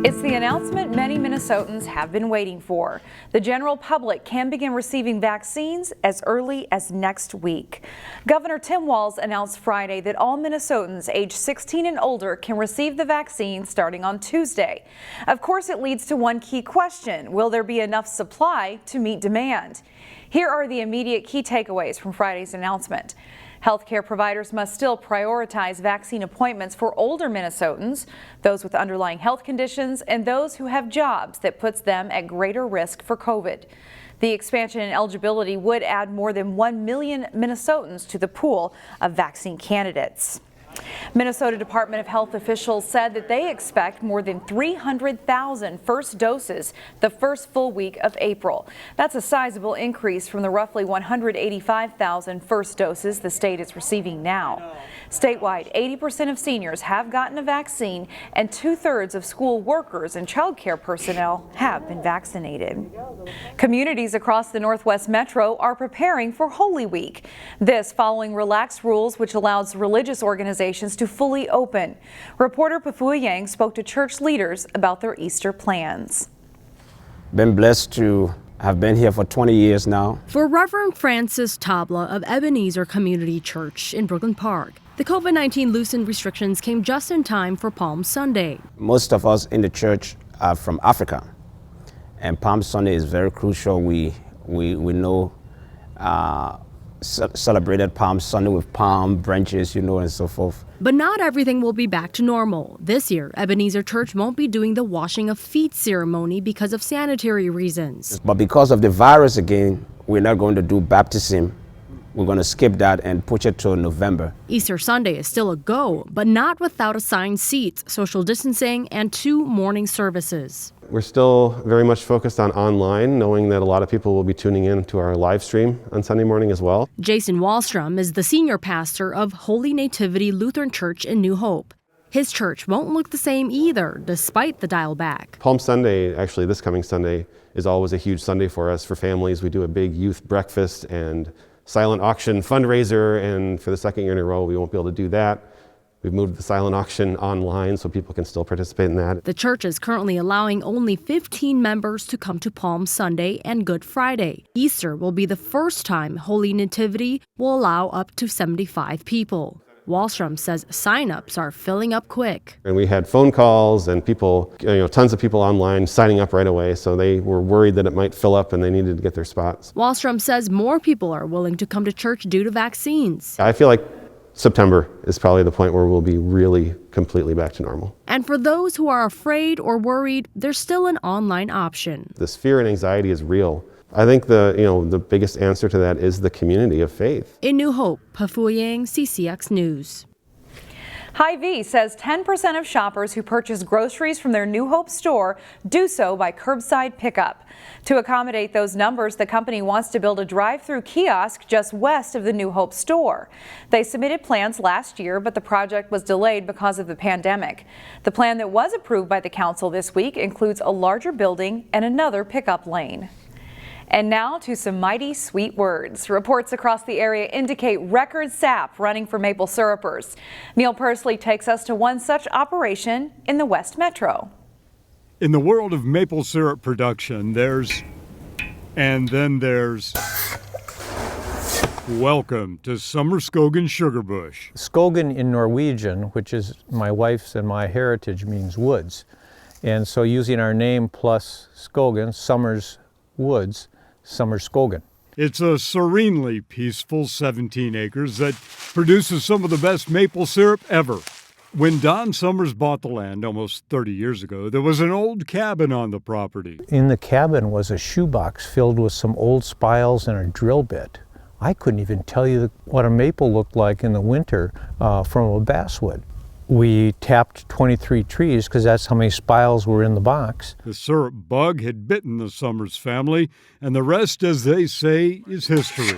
It's the announcement many Minnesotans have been waiting for. The general public can begin receiving vaccines as early as next week. Governor Tim Walz announced Friday that all Minnesotans age 16 and older can receive the vaccine starting on Tuesday. Of course, it leads to one key question: will there be enough supply to meet demand? Here are the immediate key takeaways from Friday's announcement. Healthcare providers must still prioritize vaccine appointments for older Minnesotans, those with underlying health conditions, and those who have jobs that puts them at greater risk for COVID. The expansion in eligibility would add more than 1 million Minnesotans to the pool of vaccine candidates. Minnesota Department of Health officials said that they expect more than 300,000 first doses the first full week of April. That's a sizable increase from the roughly 185,000 first doses the state is receiving now. Statewide, 80% of seniors have gotten a vaccine, and 2/3 of school workers and child care personnel have been vaccinated. Communities across the Northwest Metro are preparing for Holy Week. This following relaxed rules which allows religious organizations to fully open. Reporter Pafua Yang spoke to church leaders about their Easter plans. Been blessed to have been here for 20 years now. For Reverend Francis Tabla of Ebenezer Community Church in Brooklyn Park, the COVID-19 loosened restrictions came just in time for Palm Sunday. Most of us in the church are from Africa, and Palm Sunday is very crucial. We know celebrated Palm Sunday with palm branches, and so forth. But not everything will be back to normal. This year, Ebenezer Church won't be doing the washing of feet ceremony because of sanitary reasons. But because of the virus again, we're not going to do baptism. We're going to skip that and push it to November. Easter Sunday is still a go, but not without assigned seats, social distancing, and 2 morning services. We're still very much focused on online, knowing that a lot of people will be tuning in to our live stream on Sunday morning as well. Jason Wallstrom is the senior pastor of Holy Nativity Lutheran Church in New Hope. His church won't look the same either, despite the dial back. Palm Sunday, actually this coming Sunday, is always a huge Sunday for us. For families, we do a big youth breakfast and silent auction fundraiser, and for the second year in a row, we won't be able to do that. We've moved the silent auction online so people can still participate in that. The church is currently allowing only 15 members to come to Palm Sunday and Good Friday. Easter will be the first time Holy Nativity will allow up to 75 people. Wallstrom says sign-ups are filling up quick. And we had phone calls and people, tons of people online signing up right away, so they were worried that it might fill up and they needed to get their spots. Wallstrom says more people are willing to come to church due to vaccines. I feel like September is probably the point where we'll be really completely back to normal. And for those who are afraid or worried, there's still an online option. This fear and anxiety is real. I think the biggest answer to that is the community of faith. In New Hope, Pafua Yang, CCX News. Hy-Vee says 10% of shoppers who purchase groceries from their New Hope store do so by curbside pickup. To accommodate those numbers, the company wants to build a drive-through kiosk just west of the New Hope store. They submitted plans last year, but the project was delayed because of the pandemic. The plan that was approved by the council this week includes a larger building and another pickup lane. And now to some mighty sweet words. Reports across the area indicate record sap running for maple syrupers. Neil Persley takes us to one such operation in the West Metro. In the world of maple syrup production, there's welcome to Summer Skogan Sugar Bush. Skogan in Norwegian, which is my wife's and my heritage, means woods. And so using our name plus Skogan, Summer's Woods, Summer Skogan. It's a serenely peaceful 17 acres that produces some of the best maple syrup ever. When Don Summers bought the land almost 30 years ago, there was an old cabin on the property. In the cabin was a shoebox filled with some old spiles and a drill bit. I couldn't even tell you what a maple looked like in the winter from a basswood. We tapped 23 trees because that's how many spiles were in the box. The syrup bug had bitten the Summers family, and the rest, as they say, is history.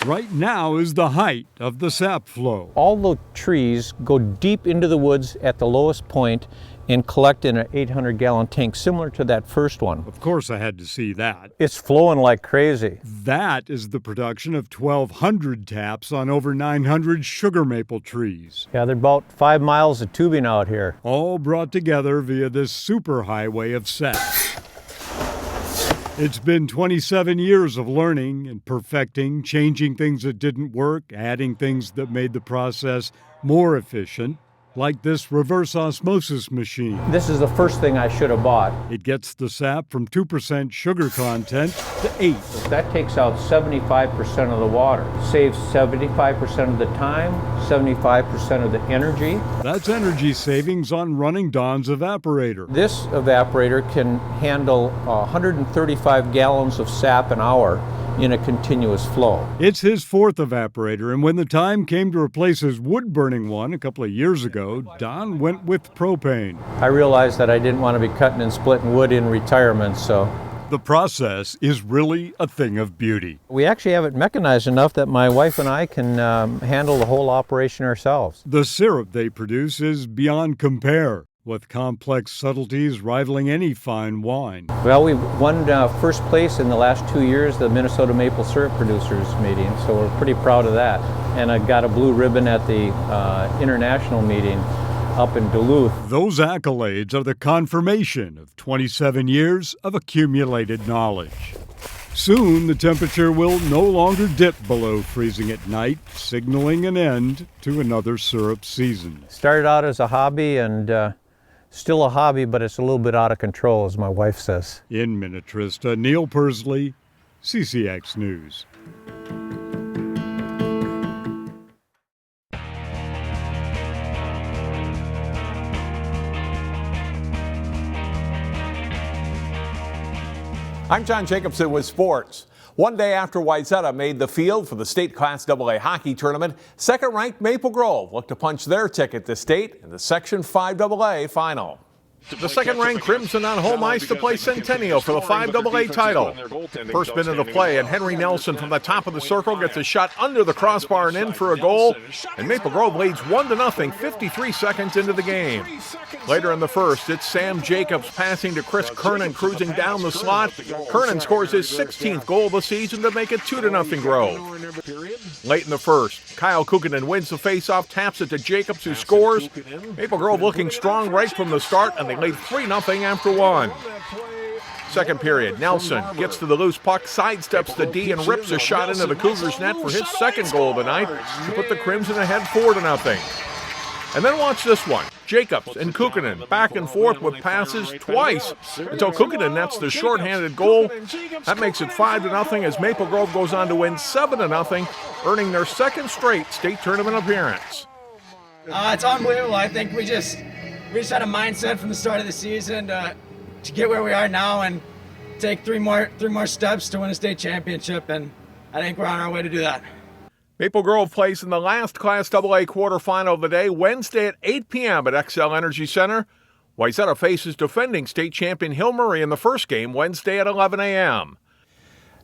Right now is the height of the sap flow. All the trees go deep into the woods at the lowest point, and collect in an 800-gallon tank similar to that first one. Of course, I had to see that. It's flowing like crazy. That is the production of 1,200 taps on over 900 sugar maple trees. Yeah, they're about 5 miles of tubing out here. All brought together via this superhighway of sap. It's been 27 years of learning and perfecting, changing things that didn't work, adding things that made the process more efficient, like this reverse osmosis machine. This is the first thing I should have bought. It gets the sap from 2% sugar content to 8. That takes out 75% of the water. Saves 75% of the time, 75% of the energy. That's energy savings on running Don's evaporator. This evaporator can handle 135 gallons of sap an hour in a continuous flow. It's his 4th evaporator, and when the time came to replace his wood-burning one a couple of years ago, Don went with propane. I realized that I didn't want to be cutting and splitting wood in retirement, so The process is really a thing of beauty. we actually have it mechanized enough that my wife and I can handle the whole operation ourselves. The syrup they produce is beyond compare, with complex subtleties rivaling any fine wine. Well, we won first place in the last 2 years, the Minnesota Maple Syrup Producers meeting, so we're pretty proud of that. And I got a blue ribbon at the international meeting up in Duluth. Those accolades are the confirmation of 27 years of accumulated knowledge. Soon, the temperature will no longer dip below freezing at night, signaling an end to another syrup season. Started out as a hobby and still a hobby, but it's a little bit out of control, as my wife says. In Minnetrista, Neil Persley, CCX News. I'm John Jacobson with sports. One day after Wayzata made the field for the state Class AA hockey tournament, second-ranked Maple Grove looked to punch their ticket to state in the Section 5 AA final. The second-ranked Crimson on home ice to play Centennial for the 5AA title. First minute of play, and Henry Nelson from the top of the circle gets a shot under the crossbar and in for a goal. And Maple Grove leads 1-0, 53 seconds into the game. Later in the first, it's Sam Jacobs passing to Chris Kernan, cruising down the slot. Kernan scores his 16th goal of the season to make it 2-0 Grove. Late in the first, Kyle Kukkonen wins the faceoff, taps it to Jacobs, who scores. Maple Grove looking strong right from the start, and they lead 3-0 after one. Second period, Nelson gets to the loose puck, sidesteps the D, and rips a shot into the Cougars' net for his second goal of the night to put the Crimson ahead 4-0. And then watch this one. Jacobs and Kukkonen back and forth with passes twice until Kukkonen nets the shorthanded goal. That makes it 5-0 as Maple Grove goes on to win 7-0, earning their second straight state tournament appearance. It's unbelievable. I think we just had a mindset from the start of the season to get where we are now and take three more steps to win a state championship, and I think we're on our way to do that. Maple Grove plays in the last Class AA quarterfinal of the day Wednesday at 8 p.m. at XL Energy Center. Wayzata faces defending state champion Hill Murray in the first game Wednesday at 11 a.m.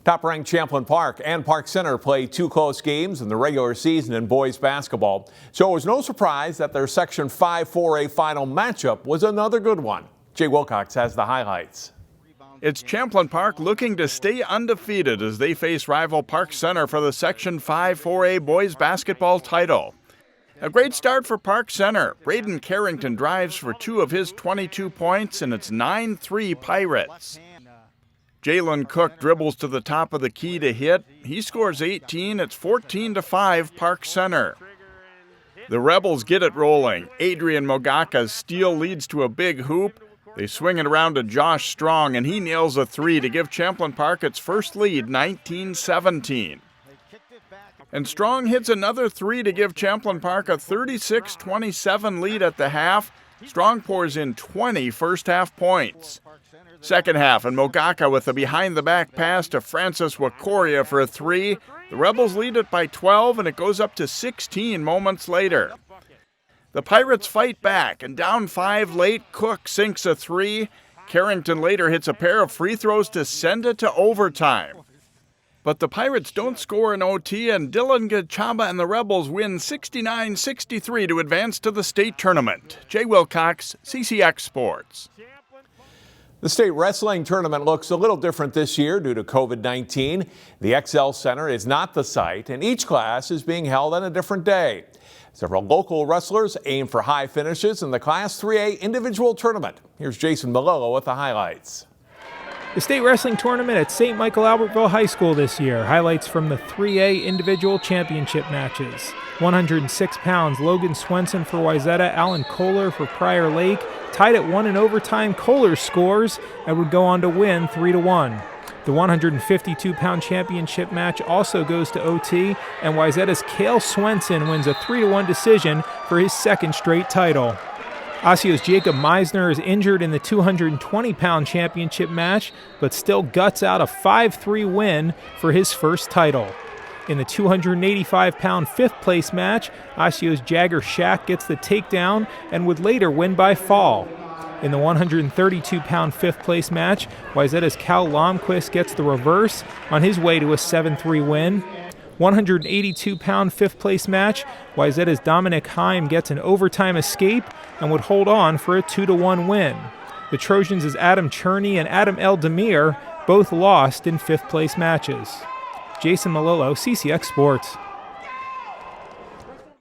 Top-ranked Champlin Park and Park Center played two close games in the regular season in boys basketball, so it was no surprise that their Section 5 4A final matchup was another good one. Jay Wilcox has the highlights. It's Champlin Park looking to stay undefeated as they face rival Park Center for the Section 5 4A boys basketball title. A great start for Park Center. Braden Carrington drives for 2 of his 22 points, and it's 9-3 Pirates. Jalen Cook dribbles to the top of the key to hit. He scores 18. It's 14-5 Park Center. The Rebels get it rolling. Adrian Mogaka's steal leads to a big hoop. They swing it around to Josh Strong, and he nails a 3 to give Champlin Park its first lead, 19-17. And Strong hits another 3 to give Champlin Park a 36-27 lead at the half. Strong pours in 20 first-half points. Second half, and Mogaka with a behind-the-back pass to Francis Wakoria for a 3. The Rebels lead it by 12, and it goes up to 16 moments later. The Pirates fight back, and down 5 late, Cook sinks a 3. Carrington later hits a pair of free throws to send it to overtime. But the Pirates don't score in OT, and Dylan Gachaba and the Rebels win 69-63 to advance to the state tournament. Jay Wilcox, CCX Sports. The state wrestling tournament looks a little different this year due to COVID-19. The XL Center is not the site, and each class is being held on a different day. Several local wrestlers aim for high finishes in the Class 3A individual tournament. Here's Jason Malillo with the highlights. The state wrestling tournament at St. Michael Albertville High School this year. Highlights from the 3A individual championship matches. 106 pounds, Logan Swenson for Wayzata, Alan Kohler for Prior Lake. Tied at 1 in overtime, Kohler scores and would go on to win 3-1. The 152-pound championship match also goes to OT, and Wayzata's Cale Swenson wins a 3-1 decision for his second straight title. Osseo's Jacob Meisner is injured in the 220-pound championship match, but still guts out a 5-3 win for his first title. In the 285-pound fifth-place match, Osseo's Jagger Shack gets the takedown and would later win by fall. In the 132-pound fifth-place match, Wayzata's Cal Lomquist gets the reverse on his way to a 7-3 win. 182-pound fifth-place match, Wayzata's Dominic Heim gets an overtime escape and would hold on for a 2-1 win. The Trojans' Adam Cherney and Adam Eldemir both lost in fifth-place matches. Jason Malillo, CCX Sports.